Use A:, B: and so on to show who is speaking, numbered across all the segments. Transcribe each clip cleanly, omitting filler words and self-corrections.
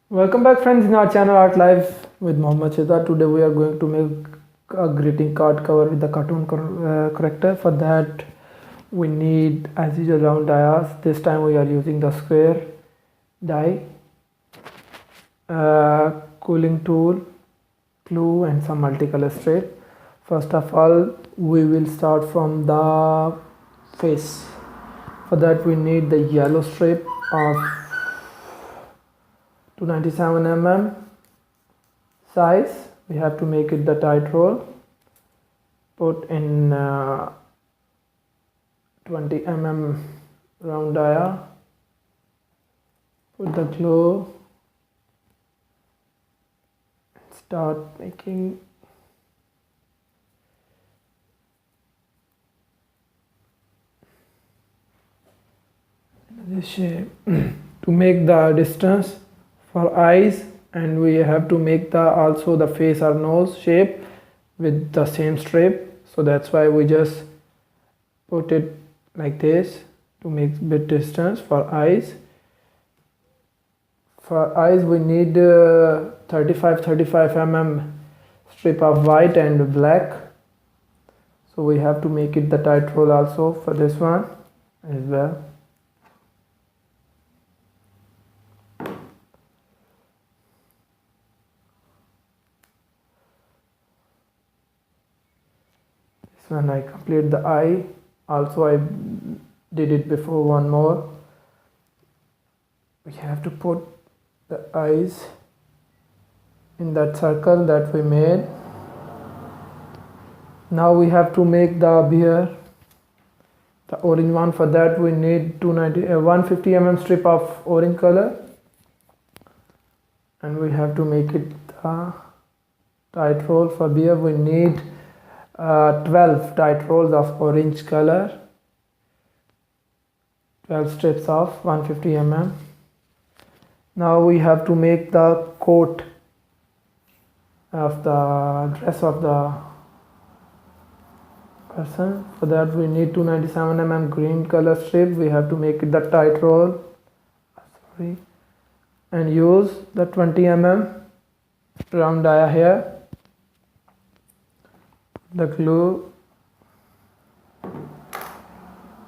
A: Welcome back friends in our channel Art Life with Mohammed Shida. Today we are going to make a greeting card cover with the cartoon character. For that we need as usual round dies. This time we are using the square die, cooling tool, glue and some multicolor strip. First of all we will start from the face. For that we need the yellow strip of 297 mm size. We have to make it the tight roll. Put in 20 mm round dia. Put the glue. Start making this shape to make the distance for eyes, and we have to make the also the face or nose shape with the same strip, so that's why we just put it like this to make bit distance for eyes. For eyes we need 35 mm strip of white and black, so we have to make it the tight roll also for this one as well. When I complete the eye, also I did it before one more. We have to put the eyes in that circle that we made. Now we have to make the bear, the orange one. For that we need 150 mm strip of orange color, and we have to make it the tight roll. For bear we need 12 tight rolls of orange color, 12 strips of 150 mm. Now we have to make the coat of the dress of the person. For that we need 297 mm green color strip. We have to make it the tight roll, and use the 20 mm round dia here. The glue,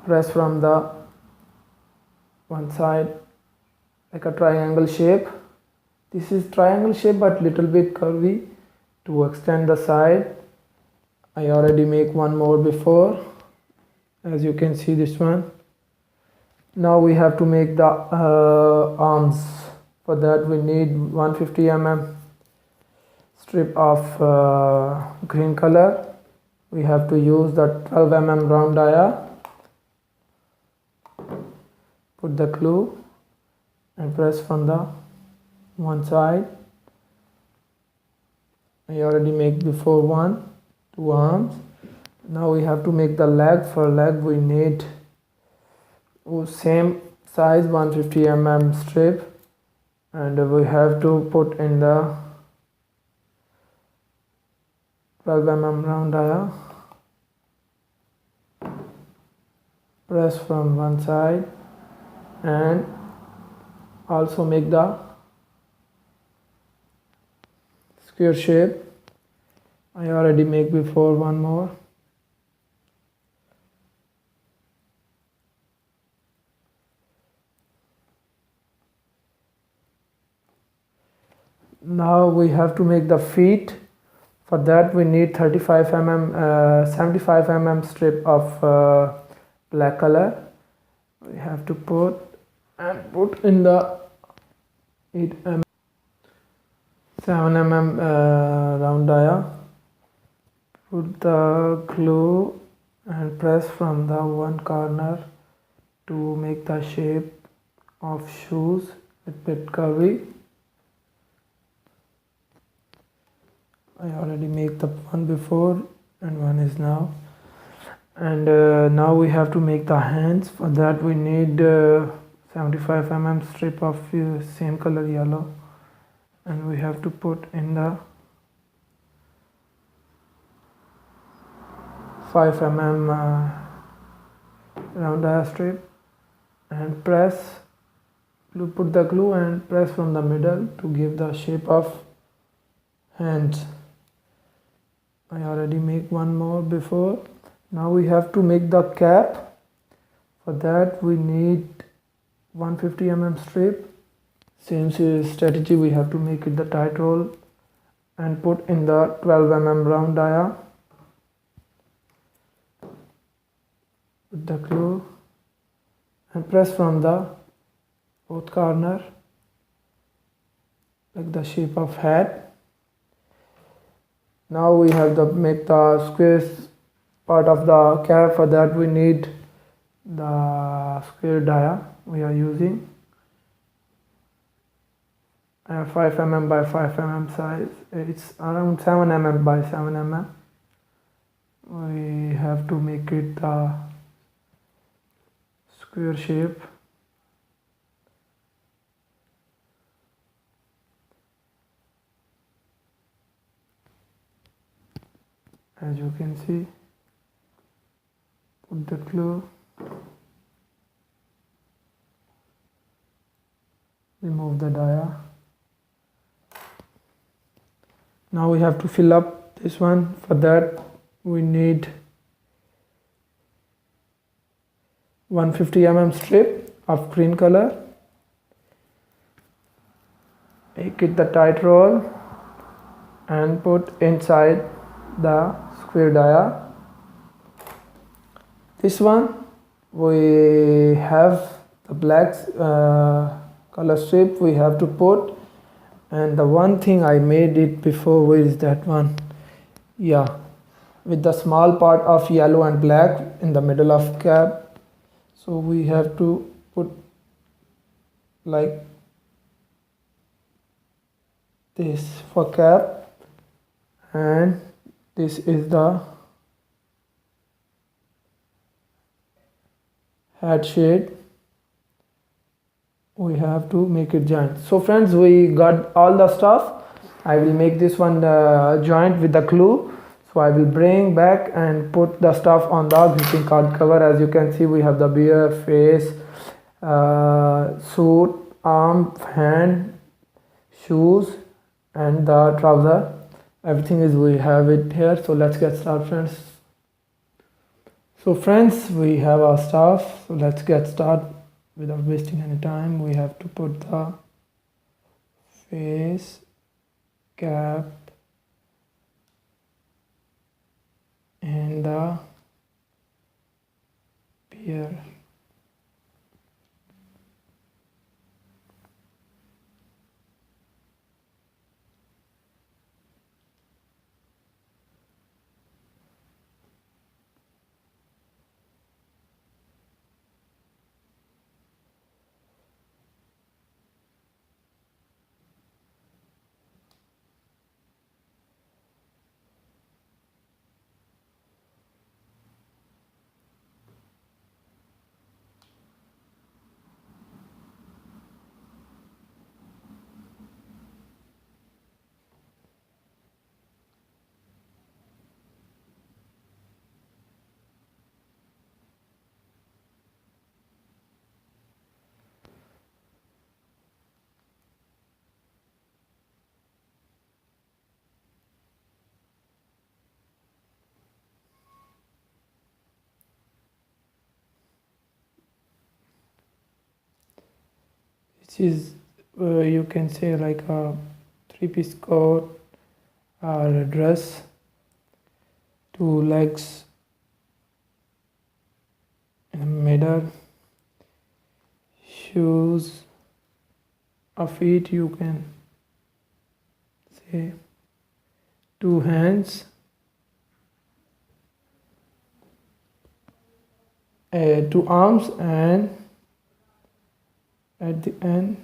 A: press from the one side like a triangle shape. This is triangle shape but little bit curvy to extend the side. I already make one more before, as you can see this one. Now we have to make the arms. For that we need 150 mm strip of green color. We have to use the 12 mm round dia. Put the glue and press from the one side. I already make before two arms. Now we have to make the leg. For leg we need same size 150 mm strip, and we have to put in the 12 mm round dia. Press from one side and also make the square shape. I already make before one more. Now we have to make the feet. For that we need 75 mm 75 mm strip of black color. We have to put in the 8 mm 7 mm round dia. Put the glue and press from the one corner to make the shape of shoes a bit curvy. I already made the one before and one is now. And now we have to make the hands. For that we need 75 mm strip of same color yellow, and we have to put in the 5 mm round dia strip and press put the glue and press from the middle to give the shape of hands. I already make one more before. Now we have to make the cap. For that we need 150 mm strip. Same strategy, we have to make it the tight roll and put in the 12 mm round dia. Put the glue and press from the both corner like the shape of hat. Now we have to make the square part of the cap. For that we need the square dia we are using. I have 5 mm by 5 mm size. It's around 7 mm by 7 mm. We have to make it the square shape. As you can see, put the glue, remove the dia. Now we have to fill up this one. For that we need 150 mm strip of green color. Make it the tight roll and put inside the square dia. This one we have the black color strip we have to put, and the one thing I made it before, where is that one? Yeah, with the small part of yellow and black in the middle of cap. So we have to put like this for cap, and this is the hat shade. We have to make it joint. So friends, we got all the stuff. I will make this one joint with the glue. So I will bring back and put the stuff on the greeting card cover. As you can see, we have the beard, face, suit, arm, hand, shoes, and the trouser. Everything is, we have it here. So let's get started, friends. So friends, we have our stuff. So let's get started without wasting any time. We have to put the face, cap, and the beard. This is you can say like a 3-piece coat or a dress, 2 legs in the middle, shoes, a feet, you can say 2 hands, 2 arms, and at the end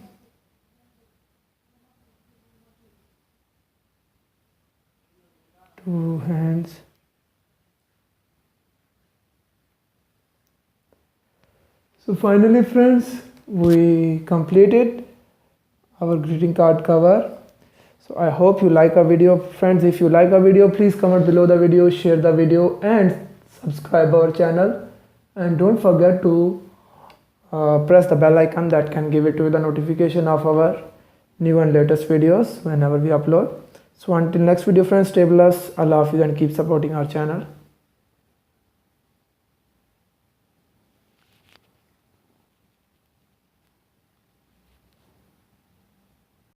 A: two hands. So finally friends, we completed our greeting card cover. So I hope you like our video. Friends, if you like our video, please comment below the video, share the video, and subscribe our channel, and don't forget to press the bell icon that can give it to you the notification of our new and latest videos whenever we upload. So until next video friends, stay blessed, Allah Hafiz, and keep supporting our channel.